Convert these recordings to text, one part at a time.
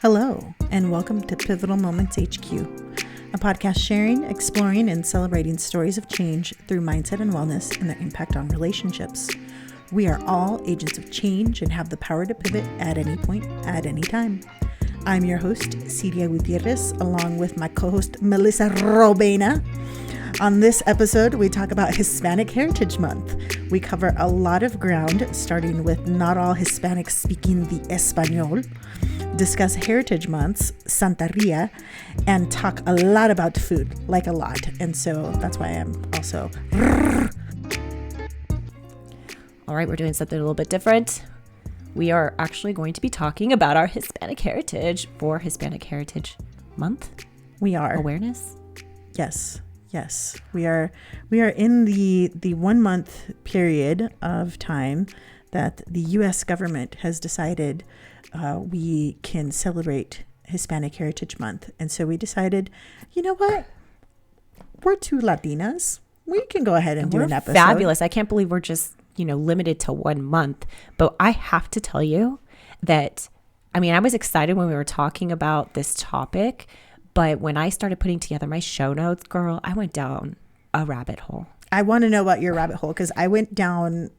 Hello, and welcome to Pivotal Moments HQ, a podcast sharing, exploring, and celebrating stories of change through mindset and wellness and their impact on relationships. We are all agents of change and have the power to pivot at any point, at any time. I'm your host, Siria Gutierrez, along with my co-host, Melissa Robena. On this episode, we talk about Hispanic Heritage Month. We cover a lot of ground, starting with not all Hispanics speaking the Español, discuss Heritage Months, Santeria, and talk a lot about food, like a lot. And so that's why I'm also... All right, we're doing something a little bit different. We are actually going to be talking about our Hispanic heritage for Hispanic Heritage Month. We are. Awareness? Yes. We are in the 1 month period of time that the U.S. government has decided we can celebrate Hispanic Heritage Month. And so we decided, you know what? We're two Latinas. We can go ahead and do an episode. Fabulous. I can't believe we're just, limited to 1 month. But I have to tell you that, I was excited when we were talking about this topic. But when I started putting together my show notes, girl, I went down a rabbit hole. I want to know about your rabbit hole because I went down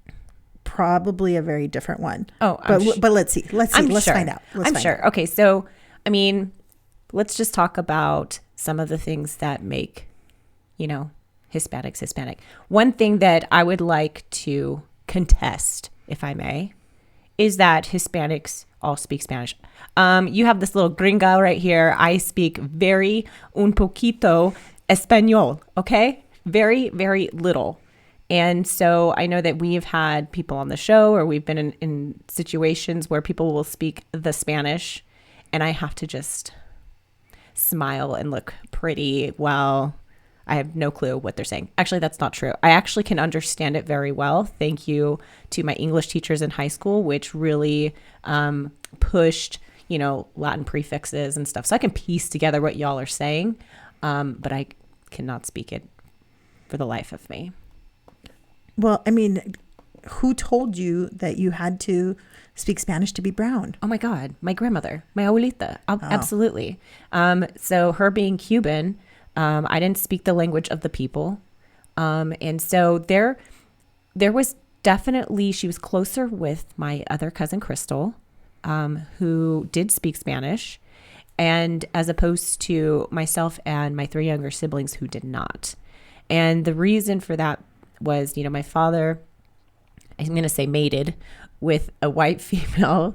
probably a very different one. Oh, but let's see. Let's find out. I'm sure. Okay, so let's just talk about some of the things that make, Hispanics Hispanic. One thing that I would like to contest, if I may, is that Hispanics all speak Spanish. You have this little gringa right here. I speak un poquito Español, okay? Very, very little. And so I know that we've had people on the show or we've been in situations where people will speak the Spanish and I have to just smile and look pretty while I have no clue what they're saying. Actually, that's not true. I actually can understand it very well. Thank you to my English teachers in high school, which really pushed, Latin prefixes and stuff. So I can piece together what y'all are saying, but I cannot speak it for the life of me. Well, who told you that you had to speak Spanish to be brown? Oh my God, my grandmother, my abuelita. Absolutely. So her being Cuban, I didn't speak the language of the people. And so there was definitely, she was closer with my other cousin, Crystal, who did speak Spanish, and as opposed to myself and my 3 younger siblings who did not. And the reason for that was, my father, I'm going to say mated with a white female,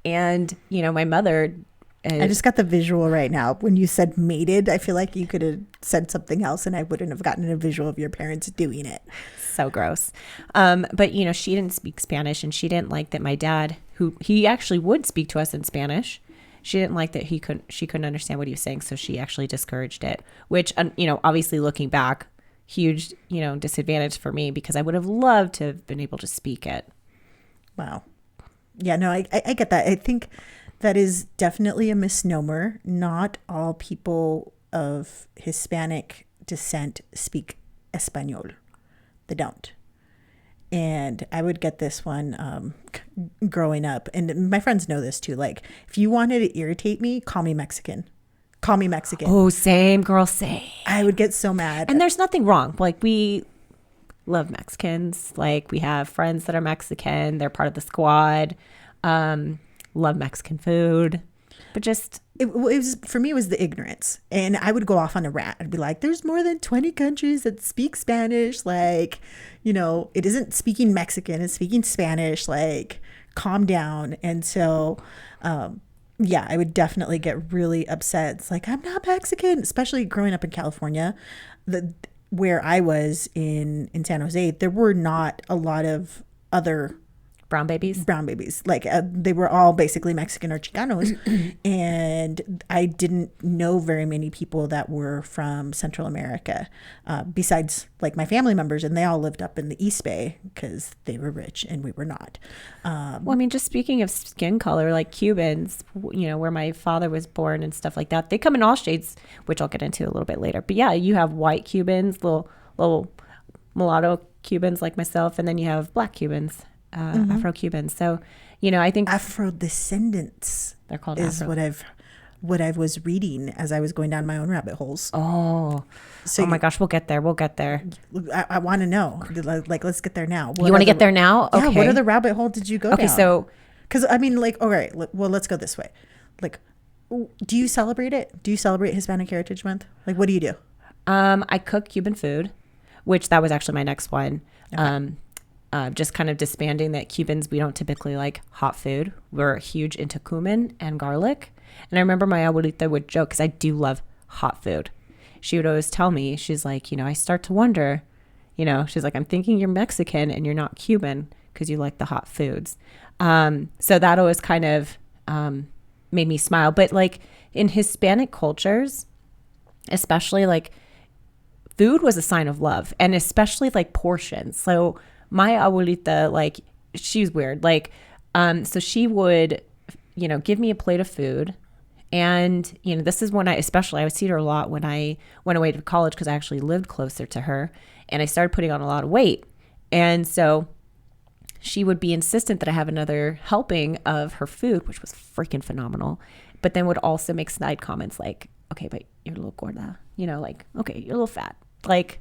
and, my mother... I just got the visual right now. When you said mated, I feel like you could have said something else and I wouldn't have gotten a visual of your parents doing it. So gross. But, she didn't speak Spanish, and she didn't like that my dad, he actually would speak to us in Spanish. She didn't like that she couldn't understand what he was saying. So she actually discouraged it, which, obviously looking back, huge, disadvantage for me because I would have loved to have been able to speak it. Wow. Yeah, no, I get that. I think that is definitely a misnomer. Not all people of Hispanic descent speak Español. They don't. And I would get this one growing up. And my friends know this too. Like, if you wanted to irritate me, call me Mexican. Call me Mexican. Oh, same, girl, same. I would get so mad. And there's nothing wrong. Like, we love Mexicans. Like, we have friends that are Mexican. They're part of the squad. Love Mexican food, but just it was, for me, it was the ignorance. And I would go off on a rant. I'd be like, there's more than 20 countries that speak Spanish. Like, it isn't speaking Mexican, it's speaking Spanish. Like, calm down. And so yeah, I would definitely get really upset. It's like, I'm not Mexican, especially growing up in California. Where I was in San Jose, there were not a lot of other brown babies. Like they were all basically Mexican or Chicanos. And I didn't know very many people that were from Central America, besides like my family members. And they all lived up in the East Bay because they were rich and we were not. Just speaking of skin color, like Cubans, where my father was born and stuff like that, they come in all shades, which I'll get into a little bit later. But yeah, you have white Cubans, little mulatto Cubans like myself, and then you have black Cubans. Afro-Cubans. So, I think Afro descendants they're called is Afro. what I've what I was reading as I was going down my own rabbit holes. Oh, So oh my gosh, we'll get there. We'll get there. I want to know. Like, let's get there now. You want to get there now? Yeah. Okay. What are the rabbit hole did you go down? Okay, so because I mean, like, all right. Well, let's go this way. Like, do you celebrate it? Do you celebrate Hispanic Heritage Month? Like, what do you do? I cook Cuban food, which that was actually my next one. Okay. Just kind of disbanding that Cubans, we don't typically like hot food. We're huge into cumin and garlic. And I remember my abuelita would joke, because I do love hot food. She would always tell me, she's like, I start to wonder, she's like, I'm thinking you're Mexican and you're not Cuban because you like the hot foods. So that always kind of made me smile. But like in Hispanic cultures, especially like food was a sign of love, and especially like portions. So my abuelita, like, she's weird. Like, so she would, give me a plate of food. And, this is when I would see her a lot when I went away to college, because I actually lived closer to her, and I started putting on a lot of weight. And so she would be insistent that I have another helping of her food, which was freaking phenomenal, but then would also make snide comments like, okay, but you're a little gorda, like, okay, you're a little fat. Like,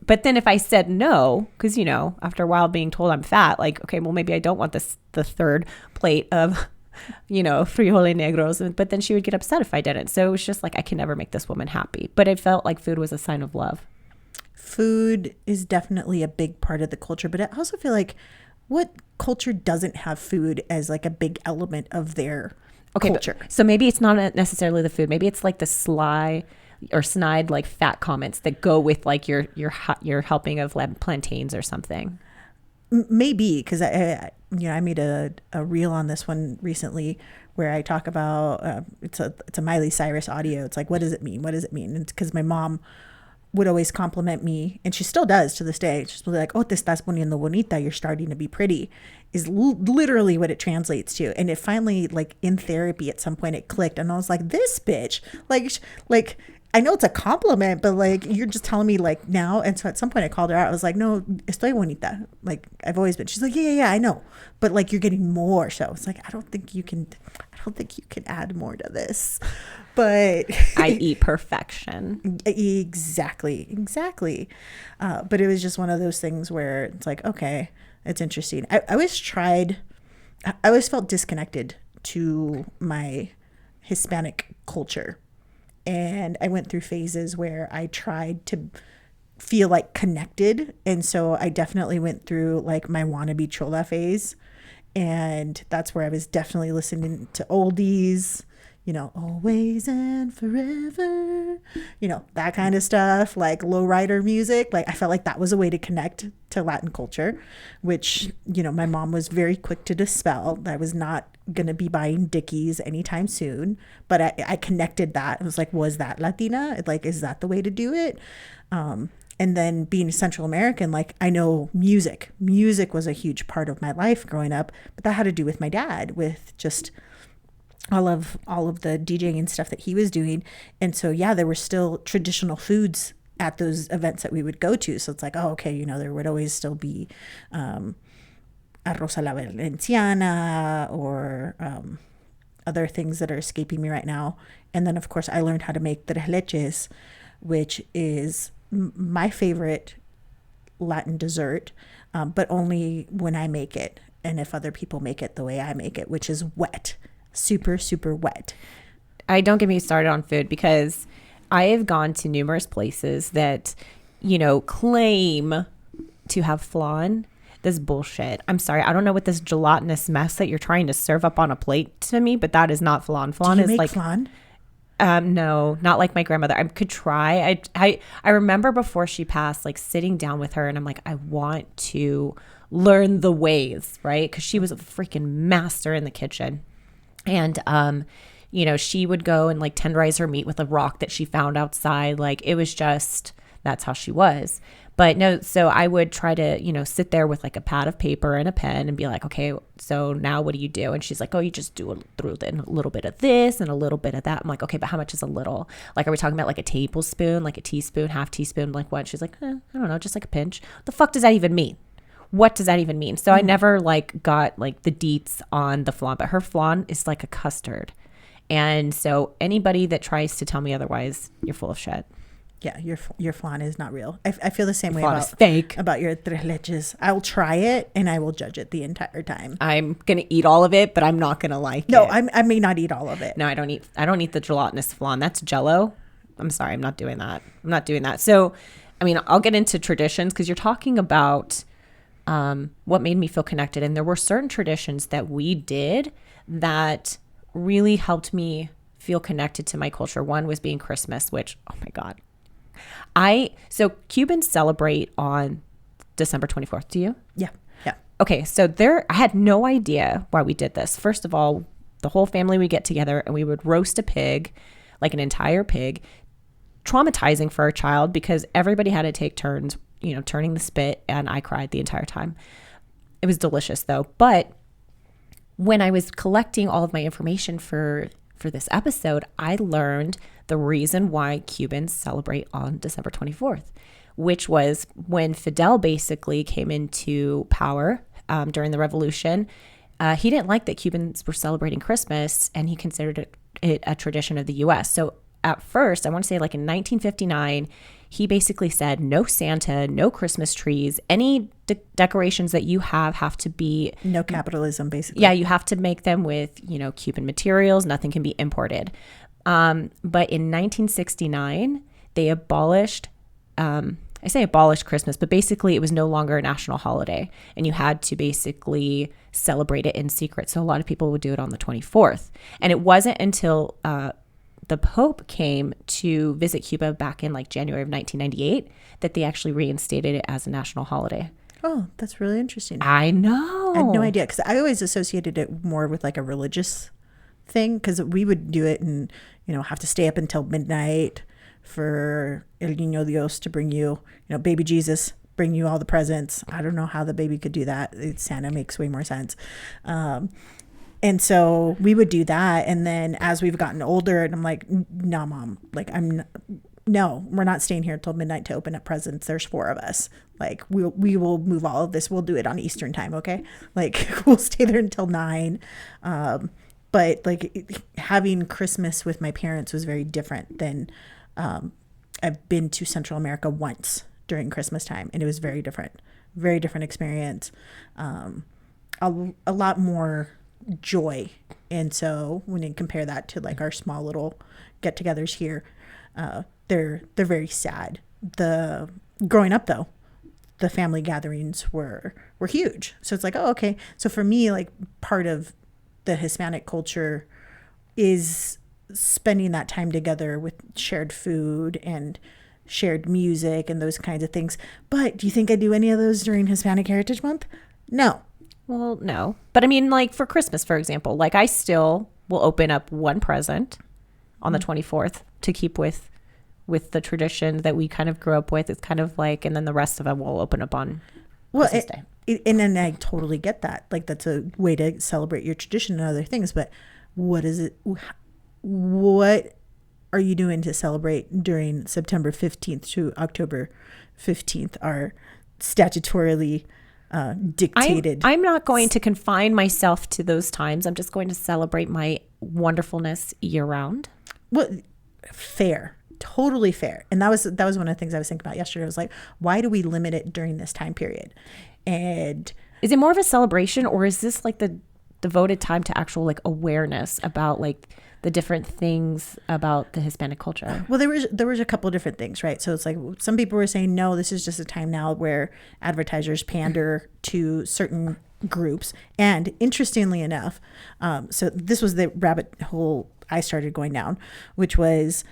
but then if I said no, because, after a while being told I'm fat, like, okay, well, maybe I don't want the third plate of, frijoles negros. But then she would get upset if I didn't. So it was just like, I can never make this woman happy. But it felt like food was a sign of love. Food is definitely a big part of the culture, but I also feel like what culture doesn't have food as like a big element of their culture? So maybe it's not necessarily the food. Maybe it's like the sly or snide, like fat comments that go with like your helping of plantains or something. Maybe, because I made a reel on this one recently where I talk about it's a Miley Cyrus audio. It's like, what does it mean? What does it mean? And it's because my mom would always compliment me, and she still does to this day. She's like, "Oh, te estás poniendo bonita. You're starting to be pretty," is literally what it translates to. And it finally, like in therapy, at some point, it clicked, and I was like, "This bitch, like." I know it's a compliment, but like, you're just telling me like now. And so at some point I called her out. I was like, no, estoy bonita. Like, I've always been. She's like, yeah, I know. But like, you're getting more. So it's like, I don't think you can add more to this. But I eat perfection. Exactly. But it was just one of those things where it's like, okay, it's interesting. I always felt disconnected to my Hispanic culture. And I went through phases where I tried to feel like connected. And so I definitely went through like my wannabe chola phase. And that's where I was definitely listening to oldies, always and forever, that kind of stuff, like lowrider music. Like, I felt like that was a way to connect to Latin culture, which, my mom was very quick to dispel. I was not going to be buying Dickies anytime soon, but I connected that. I was like, was that Latina? Like, is that the way to do it? And then being Central American, like, I know music was a huge part of my life growing up, but that had to do with my dad, with just all of the DJing and stuff that he was doing. And so, yeah, there were still traditional foods at those events that we would go to. So it's like, oh, okay, there would always still be arroz a la valenciana or other things that are escaping me right now. And then, of course, I learned how to make tres leches, which is my favorite Latin dessert, but only when I make it and if other people make it the way I make it, which is wet, super, super wet. Don't get me started on food, because I have gone to numerous places that, claim to have flan. This bullshit. I'm sorry. I don't know what this gelatinous mess that you're trying to serve up on a plate to me, but that is not flan. Flan is like flan? No, not like my grandmother. I could try. I remember before she passed, like sitting down with her, and I'm like, I want to learn the ways, right? Because she was a freaking master in the kitchen. And she would go and like tenderize her meat with a rock that she found outside. Like, it was just, that's how she was. But no, so I would try to, sit there with like a pad of paper and a pen and be like, okay, so now what do you do? And she's like, oh, you just do a little bit of this and a little bit of that. I'm like, okay, but how much is a little? Like, are we talking about like a tablespoon, like a teaspoon, half teaspoon, like what? She's like, I don't know, just like a pinch. The fuck does that even mean? What does that even mean? So I never like got like the deets on the flan, but her flan is like a custard. And so anybody that tries to tell me otherwise, you're full of shit. Yeah, your flan is not real. I feel the same way Flan is fake. about your tres leches. I will try it and I will judge it the entire time. I'm gonna eat all of it, but I'm not gonna like No, it. I may not eat all of it. No, I don't eat the gelatinous flan. That's Jell-O. I'm sorry, I'm not doing that. I'm not doing that. So, I mean, I'll get into traditions because you're talking about what made me feel connected, and there were certain traditions that we did that really helped me feel connected to my culture. One was being Christmas, which, oh my God. So Cubans celebrate on December 24th. Do you? Yeah. Yeah. Okay. So I had no idea why we did this. First of all, the whole family would get together and we would roast a pig, like an entire pig, traumatizing for our child because everybody had to take turns, turning the spit, and I cried the entire time. It was delicious though. But when I was collecting all of my information for this episode, I learned the reason why Cubans celebrate on December 24th, which was when Fidel basically came into power during the revolution. He didn't like that Cubans were celebrating Christmas, and he considered it a tradition of the U.S. So at first, I want to say like in 1959, he basically said no Santa, no Christmas trees, any decorations that you have to be no capitalism, basically. Yeah, you have to make them with, Cuban materials. Nothing can be imported. But in 1969, they abolished, I say abolished Christmas, but basically it was no longer a national holiday, and you had to basically celebrate it in secret. So a lot of people would do it on the 24th. And it wasn't until the Pope came to visit Cuba back in like January of 1998 that they actually reinstated it as a national holiday. Oh, that's really interesting. I know. I had no idea, because I always associated it more with like a religious thing, because we would do it and, have to stay up until midnight for El Niño Dios to bring you, baby Jesus, bring you all the presents. I don't know how the baby could do that. Santa makes way more sense. And so we would do that. And then as we've gotten older, and I'm like, no, Mom, like no, we're not staying here till midnight to open up presents. There's 4 of us. Like we will move all of this. We'll do it on Eastern time. Okay. Like we'll stay there until 9. But like having Christmas with my parents was very different than, I've been to Central America once during Christmas time, and it was very different experience. A lot more joy. And so when you compare that to like our small little get-togethers here, they're very sad. Growing up though, the family gatherings were huge. So it's like, oh, okay. So for me, like part of the Hispanic culture is spending that time together with shared food and shared music and those kinds of things. But do you think I do any of those during Hispanic Heritage Month? No. Well, no. But I mean, like for Christmas, for example, like I still will open up one present on the 24th to keep with the tradition that we kind of grew up with. It's kind of like, and then the rest of them will open up on Christmas Day. And then I totally get that. Like that's a way to celebrate your tradition and other things. But what is it? What are you doing to celebrate during September 15th to October 15th, our statutorily dictated? I'm not going to confine myself to those times. I'm just going to celebrate my wonderfulness year round. Well, fair. Totally fair. And that was one of the things I was thinking about yesterday. I was like, why do we limit it during this time period? And is it more of a celebration, or is this like the devoted time to actual like awareness about like the different things about the Hispanic culture? Well, there was a couple of different things, right? So it's like some people were saying, no, this is just a time now where advertisers pander to certain groups. And interestingly enough, so this was the rabbit hole I started going down, which was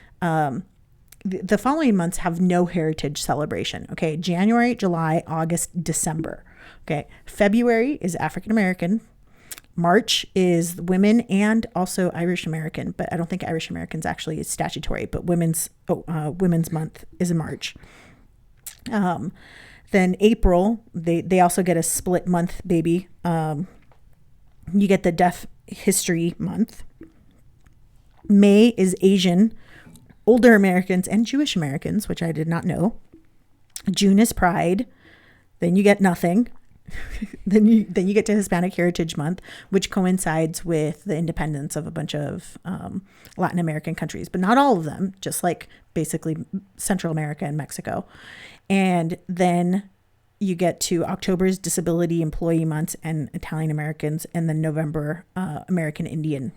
the following months have no heritage celebration. Okay. January, July, August, December. Okay. February is African American. March is women and also Irish American, but I don't think Irish Americans actually is statutory, but women's month is in March. Then April, they also get a split month, baby. You get the Deaf History Month. May is Asian, older Americans, and Jewish Americans, which I did not know. June is Pride. Then you get nothing. then you get to Hispanic Heritage Month, which coincides with the independence of a bunch of Latin American countries, but not all of them, just like basically Central America and Mexico. And then you get to October's Disability Employee Month and Italian Americans, and then November, American Indian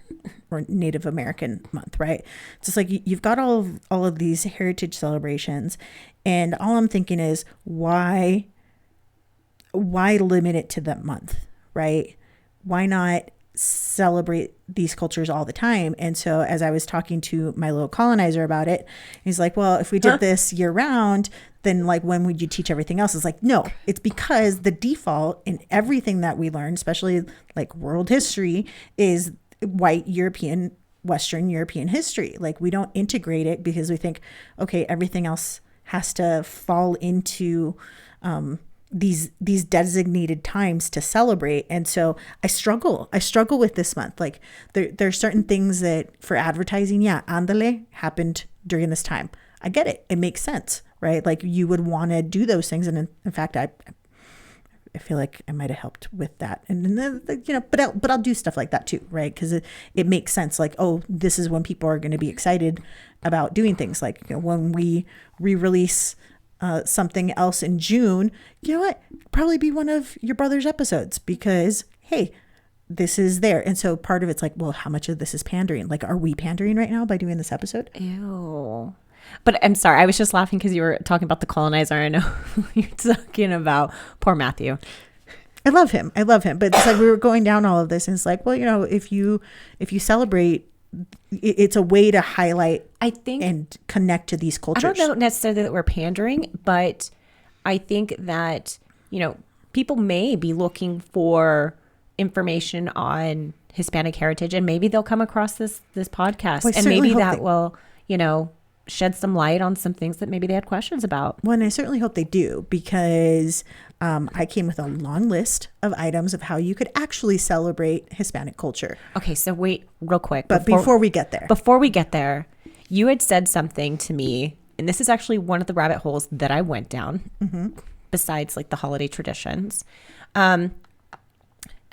or Native American Month, right? It's just like you've got all of these heritage celebrations, and all I'm thinking is why limit it to that month, right? Why not celebrate these cultures all the time? And so as I was talking to my little colonizer about it, he's like, well, if we did this year round, then like when would you teach everything else? It's like, no, it's because the default in everything that we learn, especially like world history, is white European, Western European history. Like we don't integrate it because we think, okay, everything else has to fall into these designated times to celebrate. And so I struggle with this month. Like there's certain things that for advertising, andale happened during this time. I get it. It makes sense, right? Like you would want to do those things. And in fact, I feel like I might've helped with that. And then, but I'll do stuff like that too, right? Cause it makes sense. Like, oh, this is when people are going to be excited about doing things. Like when we re-release something else in June, you know what? Probably be one of your brother's episodes because, hey, this is there. And so part of it's like, well, how much of this is pandering? Like, are we pandering right now by doing this episode? Ew. But I'm sorry, I was just laughing because you were talking about the colonizer. I know you're talking about poor Matthew. I love him. But it's like we were going down all of this, and it's like, well, if you celebrate, it's a way to highlight, I think, and connect to these cultures. I don't know necessarily that we're pandering, but I think that, people may be looking for information on Hispanic heritage, and maybe they'll come across this podcast, well, and maybe that will, shed some light on some things that maybe they had questions about. Well, and I certainly hope they do, because I came with a long list of items of how you could actually celebrate Hispanic culture. Okay, so wait real quick. But before we get there, you had said something to me, and this is actually one of the rabbit holes that I went down, besides like the holiday traditions. Because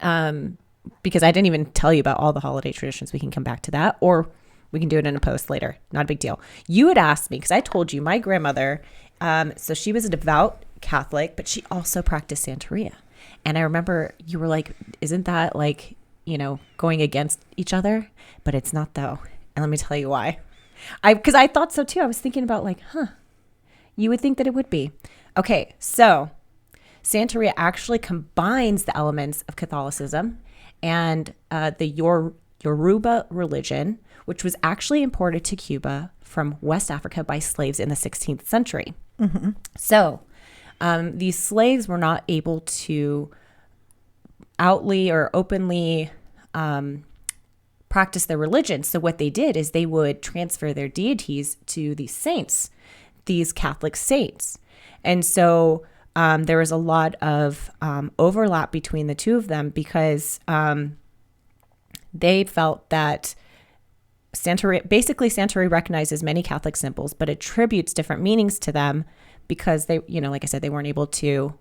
I didn't even tell you about all the holiday traditions. We can come back to that, or we can do it in a post later. Not a big deal. You had asked me, because I told you my grandmother, so she was a devout Catholic, but she also practiced Santeria. And I remember you were like, isn't that like, going against each other? But it's not, though. And let me tell you why. Because I thought so too. I was thinking about like, you would think that it would be. Okay, so Santeria actually combines the elements of Catholicism and the Yoruba religion, which was actually imported to Cuba from West Africa by slaves in the 16th century. Mm-hmm. So these slaves were not able to outly or openly practice their religion. So what they did is they would transfer their deities to these saints, these Catholic saints. And so there was a lot of overlap between the two of them, because they felt that Santeria recognizes many Catholic symbols, but attributes different meanings to them because they, like I said, they weren't able to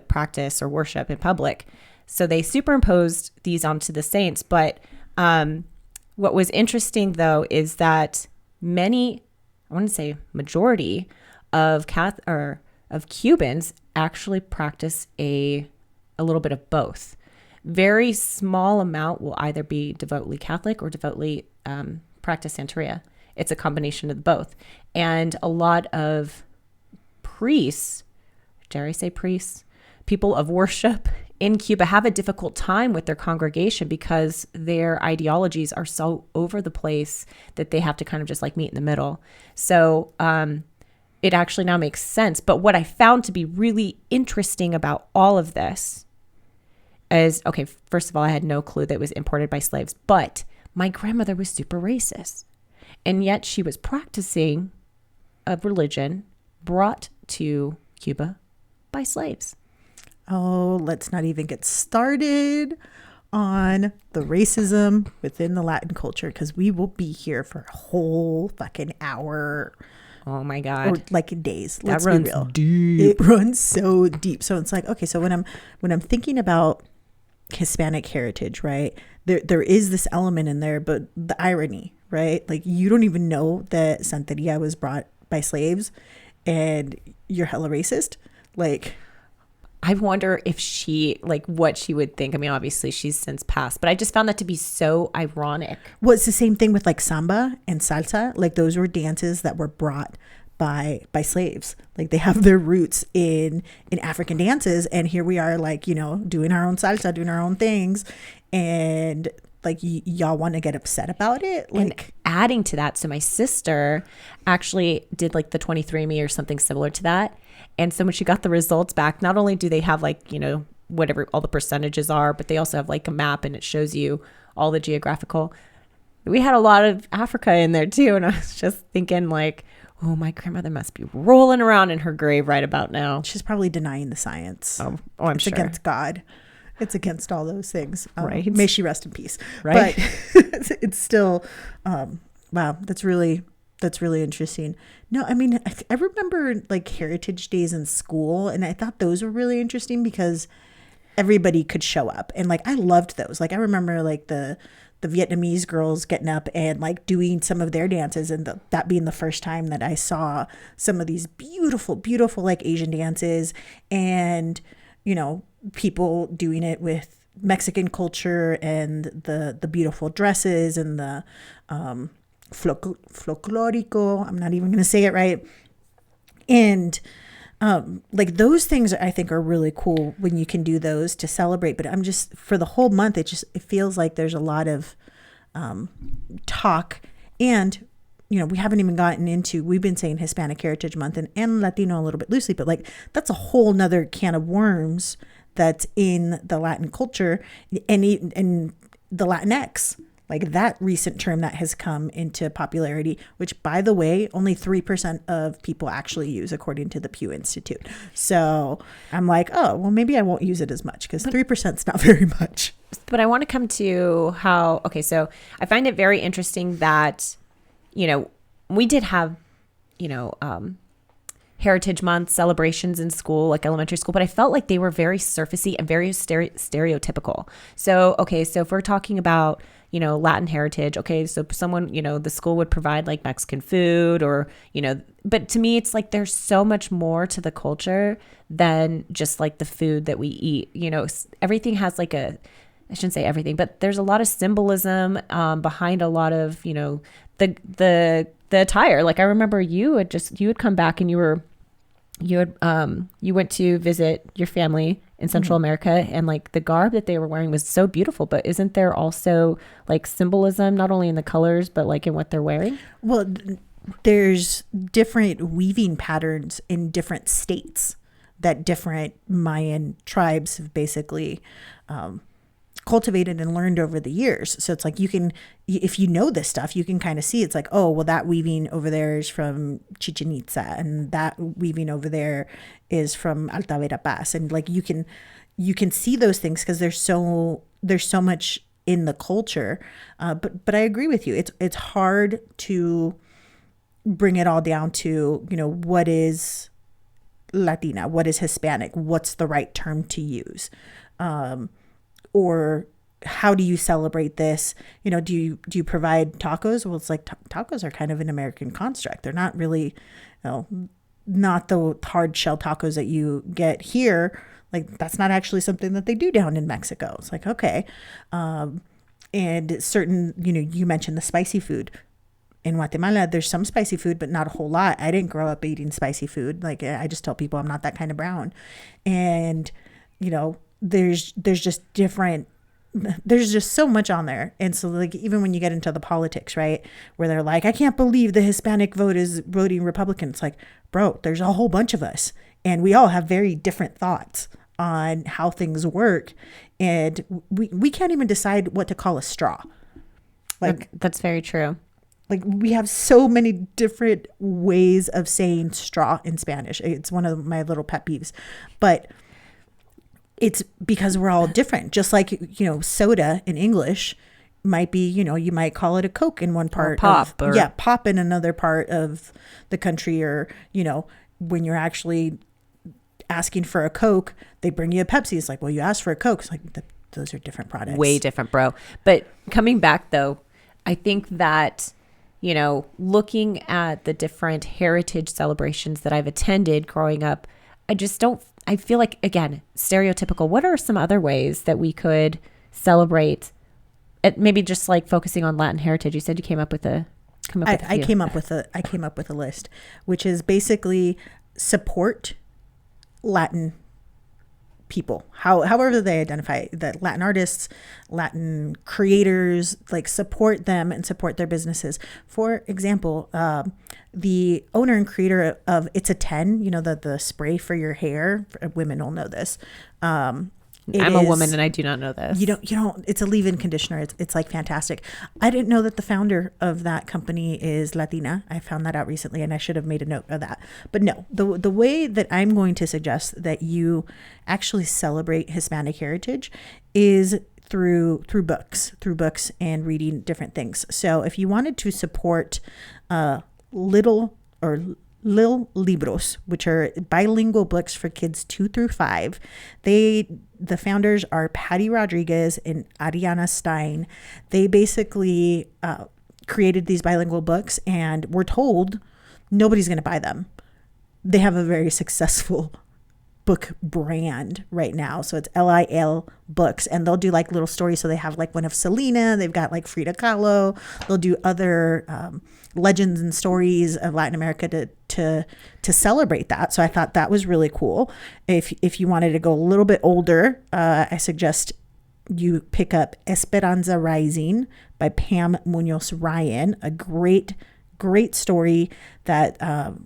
practice or worship in public. So they superimposed these onto the saints. But what was interesting, though, is that majority of Cubans actually practice a little bit of both. Very small amount will either be devoutly Catholic or devoutly practice Santeria. It's a combination of both. And a lot of priests, dare I say priests, people of worship in Cuba have a difficult time with their congregation because their ideologies are so over the place that they have to kind of just like meet in the middle. So it actually now makes sense. But what I found to be really interesting about all of this is, okay, first of all, I had no clue that it was imported by slaves, but my grandmother was super racist. And yet she was practicing a religion brought to Cuba by slaves. Oh, let's not even get started on the racism within the Latin culture, because we will be here for a whole fucking hour. Oh my or God. like days. That Let's be runs real. deep. It runs so deep. So it's like, okay, so when I'm thinking about Hispanic heritage, right? There is this element in there, but the irony, right? Like you don't even know that Santeria was brought by slaves and you're hella racist. Like, I wonder if she, like, what she would think. I mean, obviously she's since passed, but I just found that to be so ironic. well, it's the same thing with like samba and salsa. Like those were dances that were brought by slaves. Like they have their roots in African dances, and here we are, like, you know, doing our own salsa, doing our own things, and like y'all want to get upset about it. Like, And adding to that, so my sister actually did like the 23andMe or something similar to that. And so when she got the results back, not only do they have like, you know, whatever all the percentages are, but they also have like a map and it shows you all the geographical. We had a lot of Africa in there too. And I was just thinking like, oh, my grandmother must be rolling around in her grave right about now. she's probably denying the science. Oh, I'm It's sure. against God. It's against all those things. Right. May she rest in peace. Right. But it's still, wow, that's really interesting. No, I mean, I remember like heritage days in school, and I thought those were really interesting because everybody could show up. And like, I loved those. Like, I remember like the Vietnamese girls getting up and like doing some of their dances, and that being the first time that I saw some of these beautiful, beautiful like Asian dances, and, you know, people doing it with Mexican culture and the beautiful dresses and the folklorico. I'm not even going to say it right. And like those things I think are really cool when you can do those to celebrate. But I'm just, for the whole month, it feels like there's a lot of talk. And, you know, we haven't even gotten into, we've been saying Hispanic Heritage Month and Latino a little bit loosely, but like that's a whole nother can of worms that's in the Latin culture and the Latinx. Like that recent term that has come into popularity, which, by the way, only 3% of people actually use, according to the Pew Institute. So I'm like, oh, well, maybe I won't use it as much because 3% is not very much. But I want to come to how, okay, so I find it very interesting that, you know, we did have, you know, Heritage Month celebrations in school, like elementary school, but I felt like they were very surfacey and very stereotypical. So, okay, so if we're talking about, you know, Latin heritage, okay, so someone, you know, the school would provide like Mexican food or, you know, but to me, it's like there's so much more to the culture than just like the food that we eat. You know, everything has like I shouldn't say everything, but there's a lot of symbolism behind a lot of, you know, the attire. Like I remember you had come back and you went to visit your family in Central America, and like the garb that they were wearing was so beautiful. But isn't there also like symbolism, not only in the colors, but like in what they're wearing? Well, there's different weaving patterns in different states that different Mayan tribes have basically cultivated and learned over the years. So it's like if you know this stuff, you can kind of see it's like, oh, well, that weaving over there is from Chichen Itza, and that weaving over there is from Alta Verapaz, and like you can see those things because there's so much in the culture. But I agree with you. It's hard to bring it all down to, you know, what is Latina, what is Hispanic, what's the right term to use. Or how do you celebrate this? You know, do you provide tacos? Well, it's like tacos are kind of an American construct. They're not really, you know, not the hard shell tacos that you get here. Like that's not actually something that they do down in Mexico. It's like, okay. And certain, you know, you mentioned the spicy food. In Guatemala, there's some spicy food, but not a whole lot. I didn't grow up eating spicy food. Like I just tell people I'm not that kind of brown. And, you know, there's just so much on there. And so like, even when you get into the politics, right, where they're like, I can't believe the Hispanic vote is voting Republican. It's like, bro, there's a whole bunch of us and we all have very different thoughts on how things work. And we can't even decide what to call a straw. Like That's very true. Like we have so many different ways of saying straw in Spanish. It's one of my little pet peeves, but it's because we're all different. Just like, you know, soda in English might be, you might call it a Coke in one part. Pop. Pop in another part of the country. Or, when you're actually asking for a Coke, they bring you a Pepsi. It's like, well, you asked for a Coke. It's like, those are different products. Way different, bro. But coming back, though, I think that, looking at the different heritage celebrations that I've attended growing up, I feel like, again, stereotypical. What are some other ways that we could celebrate? Maybe just like focusing on Latin heritage. You said you came up with a I came up with a list, which is basically support Latin people, however they identify, that Latin artists, Latin creators, like support them and support their businesses. For example, the owner and creator of It's a 10, the spray for your hair, women will know this. I'm a woman and I do not know this. You don't, it's a leave-in conditioner. It's like fantastic. I didn't know that the founder of that company is Latina. I found that out recently and I should have made a note of that. But no, the way that I'm going to suggest that you actually celebrate Hispanic heritage is through books and reading different things. So if you wanted to support Lil Libros, which are bilingual books for kids 2 through 5. The founders are Patty Rodriguez and Ariana Stein. They basically created these bilingual books, and we're told nobody's going to buy them. They have a very successful book brand right now. So it's LIL Books, and they'll do like little stories. So they have like one of Selena, they've got like Frida Kahlo, they'll do other legends and stories of Latin America to celebrate that. So I thought that was really cool. If you wanted to go a little bit older, I suggest you pick up Esperanza Rising by Pam Munoz Ryan, a great story that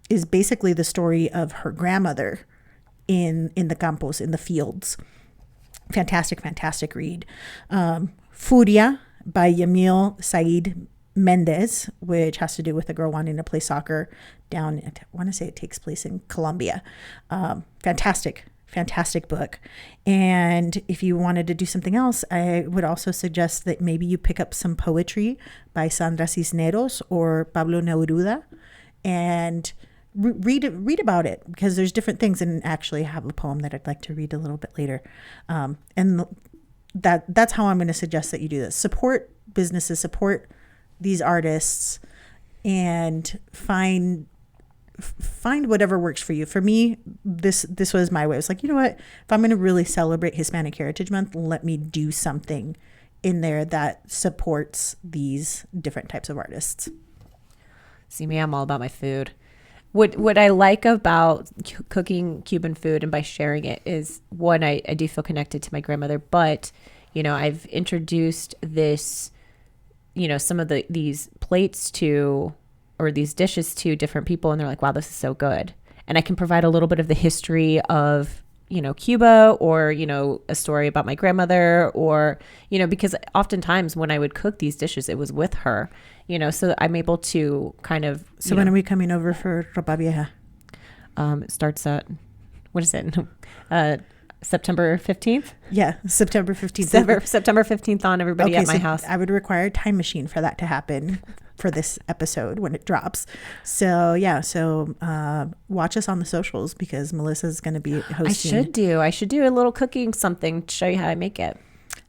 is basically the story of her grandmother in the campos, in the fields. Fantastic read. Furia by Yamil Said Mendez, which has to do with a girl wanting to play soccer down, I want to say it takes place in Colombia. Fantastic book. And if you wanted to do something else, I would also suggest that maybe you pick up some poetry by Sandra Cisneros or Pablo Neruda and read about it, because there's different things, and actually have a poem that I'd like to read a little bit later. And that's how I'm going to suggest that you do this. Support businesses, support these artists, and find whatever works for you. For me, this was my way. I was like, you know what? If I'm going to really celebrate Hispanic Heritage Month, let me do something in there that supports these different types of artists. See me, I'm all about my food. What I like about cooking Cuban food and by sharing it is, one, I do feel connected to my grandmother, but, I've introduced this, some of these plates to, or these dishes to different people, and they're like, wow, this is so good. And I can provide a little bit of the history of, Cuba, or, a story about my grandmother, or, because oftentimes when I would cook these dishes, it was with her, so I'm able to kind of. So when are we coming over for Ropa Vieja? It starts at, what is it? September 15th? Yeah, September 15th. September 15th on, everybody at my house. I would require a time machine for that to happen for this episode when it drops. So yeah, watch us on the socials, because Melissa's going to be hosting. I should do a little cooking something to show you how I make it.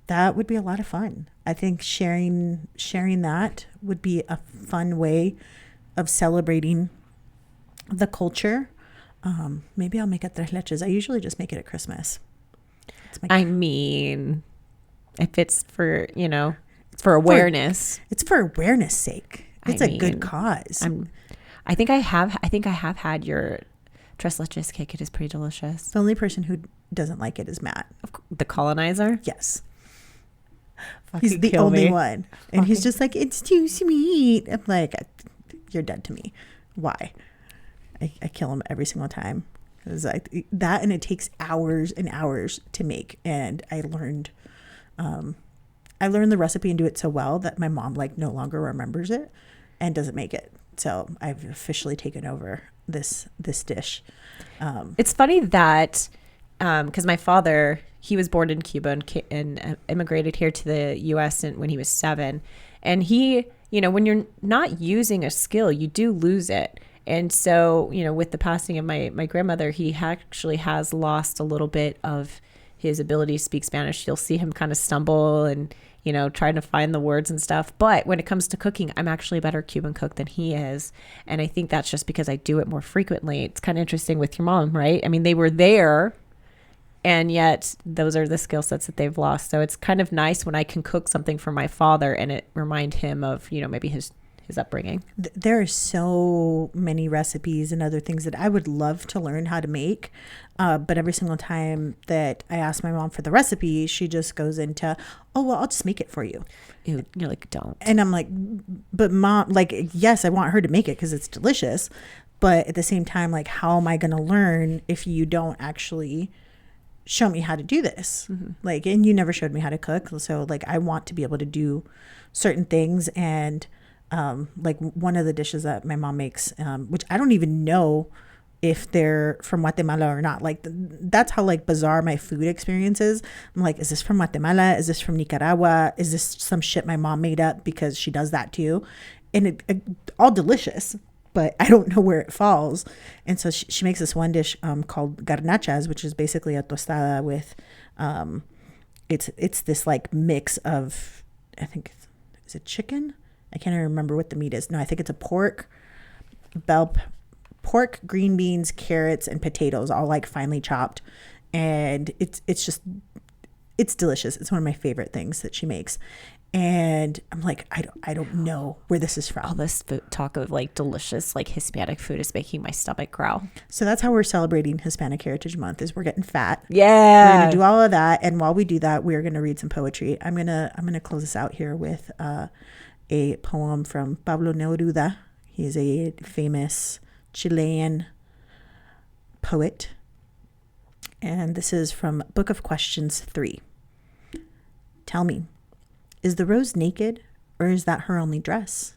That would be a lot of fun. I think sharing that would be a fun way of celebrating the culture. Maybe I'll make it tres leches. I usually just make it at Christmas. If it's for, it's for awareness. It's for awareness sake. It's a good cause. I think I have had your tres leches cake. It is pretty delicious. The only person who doesn't like it is Matt. The colonizer? Yes. He's the only one. And he's just like, it's too sweet. I'm like, you're dead to me. Why? I kill him every single time. It's like that, and it takes hours and hours to make. And I learned the recipe and do it so well that my mom no longer remembers it and doesn't make it. So I've officially taken over this dish. It's funny that because my father, he was born in Cuba and immigrated here to the U.S. when he was 7. And he, when you're not using a skill, you do lose it. And so, with the passing of my grandmother, he actually has lost a little bit of his ability to speak Spanish. You'll see him kind of stumble and, trying to find the words and stuff. But when it comes to cooking, I'm actually a better Cuban cook than he is. And I think that's just because I do it more frequently. It's kind of interesting with your mom, right? I mean, they were there, and yet those are the skill sets that they've lost. So it's kind of nice when I can cook something for my father and it remind him of, maybe his upbringing. There are so many recipes and other things that I would love to learn how to make. But every single time that I ask my mom for the recipe, she just goes into, oh, well, I'll just make it for you. You're like, don't. And I'm like, but mom, like, yes, I want her to make it because it's delicious. But at the same time, like, how am I going to learn if you don't actually show me how to do this? Mm-hmm. Like, and you never showed me how to cook. So like, I want to be able to do certain things. And like one of the dishes that my mom makes, which I don't even know if they're from Guatemala or not. Like that's how like bizarre my food experience is. I'm like, is this from Guatemala? Is this from Nicaragua? Is this some shit my mom made up because she does that too? And it all delicious, but I don't know where it falls. And so she makes this one dish called garnachas, which is basically a tostada with, it's this like mix of, I think, is it chicken? I can't even remember what the meat is. No, I think it's a pork, green beans, carrots, and potatoes, all like finely chopped. And it's delicious. It's one of my favorite things that she makes. And I'm like, I don't know where this is from. All this talk of like delicious, like Hispanic food is making my stomach growl. So that's how we're celebrating Hispanic Heritage Month, is we're getting fat. Yeah. We're going to do all of that. And while we do that, we're going to read some poetry. I'm going to close this out here with, a poem from Pablo Neruda. He is a famous Chilean poet. And this is from Book of Questions 3. Tell me, is the rose naked, or is that her only dress?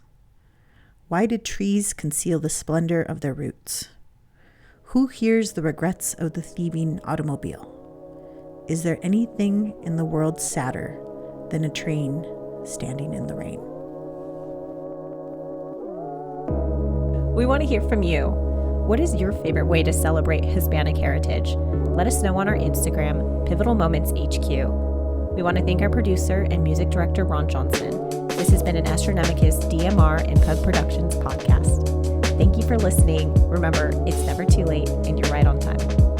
Why did trees conceal the splendor of their roots? Who hears the regrets of the thieving automobile? Is there anything in the world sadder than a train standing in the rain? We want to hear from you. What is your favorite way to celebrate Hispanic heritage? Let us know on our Instagram, Pivotal Moments HQ. We want to thank our producer and music director, Ron Johnson. This has been an Astronomicus DMR and Pug Productions podcast. Thank you for listening. Remember, it's never too late and you're right on time.